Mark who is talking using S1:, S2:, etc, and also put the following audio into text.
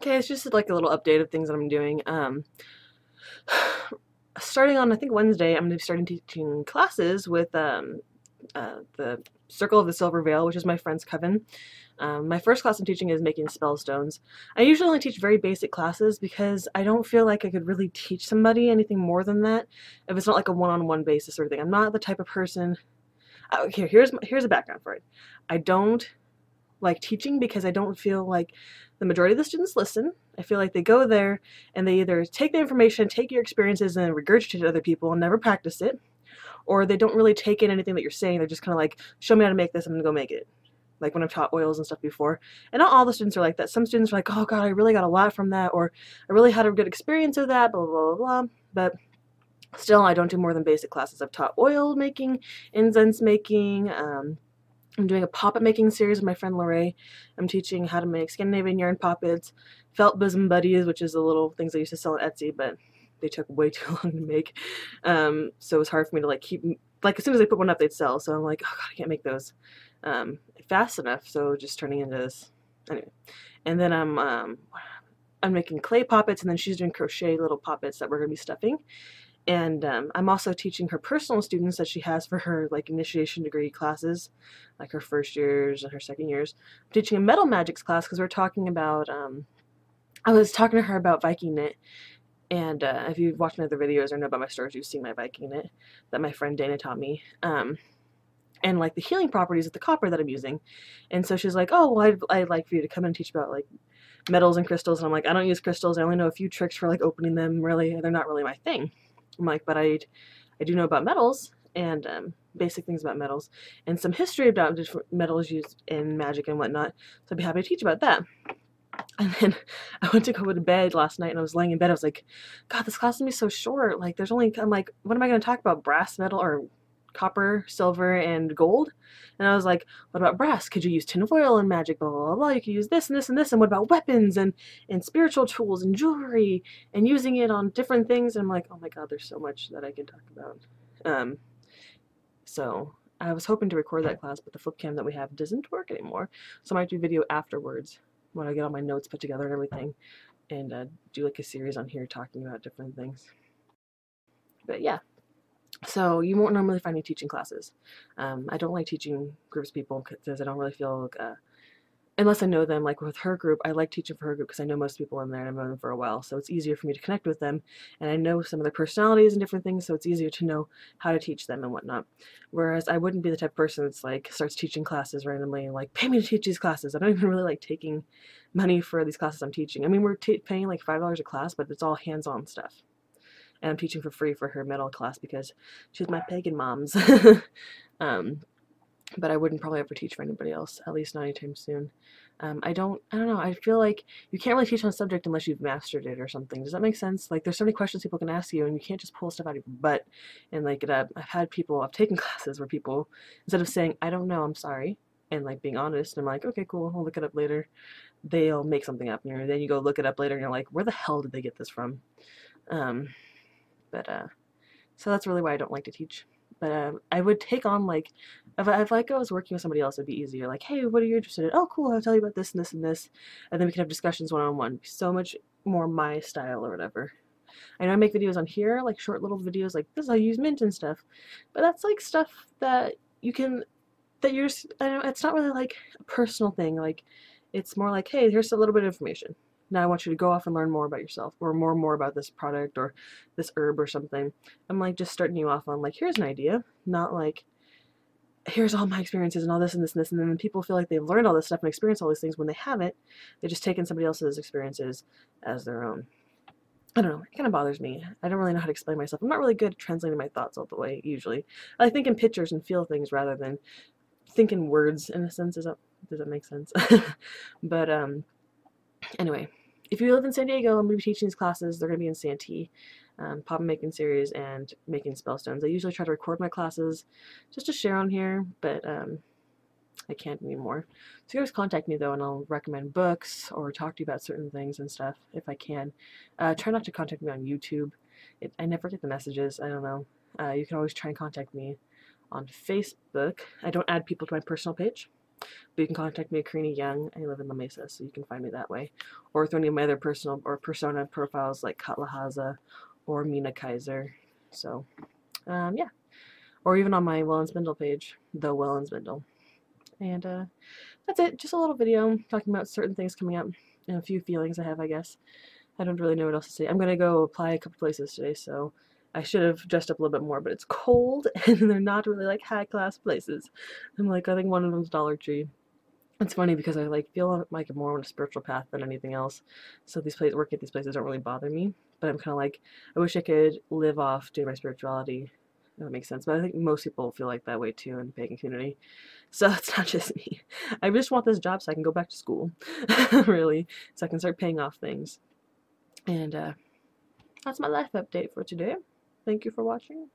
S1: Okay, it's just like a little update of things that I'm doing. Starting on I think Wednesday, I'm going to be starting teaching classes with the Circle of the Silver Veil, which is my friend's coven. My first class I'm teaching is making spell stones. I usually only teach very basic classes because I don't feel like I could really teach somebody anything more than that if it's not like a one-on-one basis or anything. I'm not the type of person. Okay, here's a background for it. I don't like teaching because I don't feel like the majority of the students listen. I feel like they go there and they either take the information, take your experiences, and regurgitate it to other people and never practice it, or they don't really take in anything that you're saying. They're just kind of like, show me how to make this, I'm gonna go make it. Like when I've taught oils and stuff before. And not all the students are like that. Some students are like, oh God, I really got a lot from that, or I really had a good experience with that, blah, blah, blah, blah. But still, I don't do more than basic classes. I've taught oil making, incense making, I'm doing a poppet making series with my friend Lorraine. I'm teaching how to make Scandinavian yarn poppets, felt bosom buddies, which is the little things I used to sell on Etsy, but they took way too long to make. So it was hard for me to like keep, like as soon as I put one up, they'd sell. So I'm like, oh God, I can't make those fast enough. So just turning into this anyway. And then I'm making clay poppets, and then she's doing crochet little poppets that we're gonna be stuffing. And I'm also teaching her personal students that she has for her like initiation degree classes, like her first years and her second years. I'm teaching a metal magics class because we're talking about, I was talking to her about Viking knit. And if you've watched my other videos or know about my stories, you've seen my Viking knit that my friend Dana taught me. And like the healing properties of the copper that I'm using. And so she's like, oh, well, I'd like for you to come and teach about like metals and crystals. And I'm like, I don't use crystals. I only know a few tricks for like opening them. Really, they're not really my thing. I'm like, but I do know about metals and basic things about metals and some history about different metals used in magic and whatnot. So I'd be happy to teach about that. And then I went to go to bed last night and I was laying in bed. I was like, God, this class is gonna be so short. Like, I'm like, what am I going to talk about? Brass, metal, or copper, silver, and gold? And I was like, what about brass? Could you use tinfoil in magic? Blah, blah, blah, blah. You could use this and this and this. And what about weapons and spiritual tools and jewelry and using it on different things? And I'm like, oh my God, there's so much that I can talk about. So I was hoping to record that class, but the flip cam that we have doesn't work anymore. So I might do video afterwards when I get all my notes put together and everything, and do like a series on here talking about different things. But yeah. So you won't normally find me teaching classes. I don't like teaching groups of people because I don't really feel like, unless I know them, like with her group, I like teaching for her group because I know most people in there and I've known them for a while. So it's easier for me to connect with them, and I know some of their personalities and different things, so it's easier to know how to teach them and whatnot. Whereas I wouldn't be the type of person that's like starts teaching classes randomly and like, pay me to teach these classes. I don't even really like taking money for these classes I'm teaching. I mean, we're paying like $5 a class, but it's all hands-on stuff. And I'm teaching for free for her metal class because she's my pagan mom's. But I wouldn't probably ever teach for anybody else, at least not anytime soon. I don't know, I feel like you can't really teach on a subject unless you've mastered it or something. Does that make sense? Like, there's so many questions people can ask you, and you can't just pull stuff out of your butt. And like, I've taken classes where people, instead of saying, I don't know, I'm sorry, and like being honest, I'm like, okay, cool, I'll look it up later. They'll make something up, and then you go look it up later, and you're like, where the hell did they get this from? So that's really why I don't like to teach. But I would take on, like, if I was working with somebody else, it'd be easier. Like, hey, what are you interested in? Oh, cool, I'll tell you about this and this and this. And then we can have discussions one-on-one. So much more my style or whatever. I know I make videos on here, like short little videos like this, I use mint and stuff. But that's like stuff that you can, I don't know, it's not really like a personal thing. Like, it's more like, hey, here's a little bit of information. Now I want you to go off and learn more about yourself, or more about this product or this herb or something. I'm like just starting you off on like, here's an idea, not like, here's all my experiences and all this and this and this. And then people feel like they've learned all this stuff and experienced all these things when they haven't. They just taken somebody else's experiences as their own. I don't know, it kind of bothers me. I don't really know how to explain myself. I'm not really good at translating my thoughts all the way, usually. I think in pictures and feel things rather than think in words, in a sense. Does that make sense? But anyway, if you live in San Diego, I'm going to be teaching these classes. They're going to be in Santee, Poppet making series and making spellstones. I usually try to record my classes just to share on here, but I can't anymore. So you can always contact me though, and I'll recommend books or talk to you about certain things and stuff if I can. Try not to contact me on YouTube. I never get the messages. I don't know. You can always try and contact me on Facebook. I don't add people to my personal page. But you can contact me at Karina Young. I live in La Mesa, so you can find me that way. Or through any of my other personal or persona profiles like Katla Haza or Mina Kaiser. So, yeah. Or even on my Wellens Bindle page, The Wellens Bindle. And that's it. Just a little video talking about certain things coming up and a few feelings I have, I guess. I don't really know what else to say. I'm going to go apply a couple places today, so I should have dressed up a little bit more, but it's cold and they're not really like high-class places. I'm like, I think one of them's Dollar Tree. It's funny because I like feel like I'm more on a spiritual path than anything else. So these places, working at these places don't really bother me. But I'm kind of like, I wish I could live off doing my spirituality. If that makes sense. But I think most people feel like that way too in the pagan community. So it's not just me. I just want this job so I can go back to school. Really. So I can start paying off things. And that's my life update for today. Thank you for watching.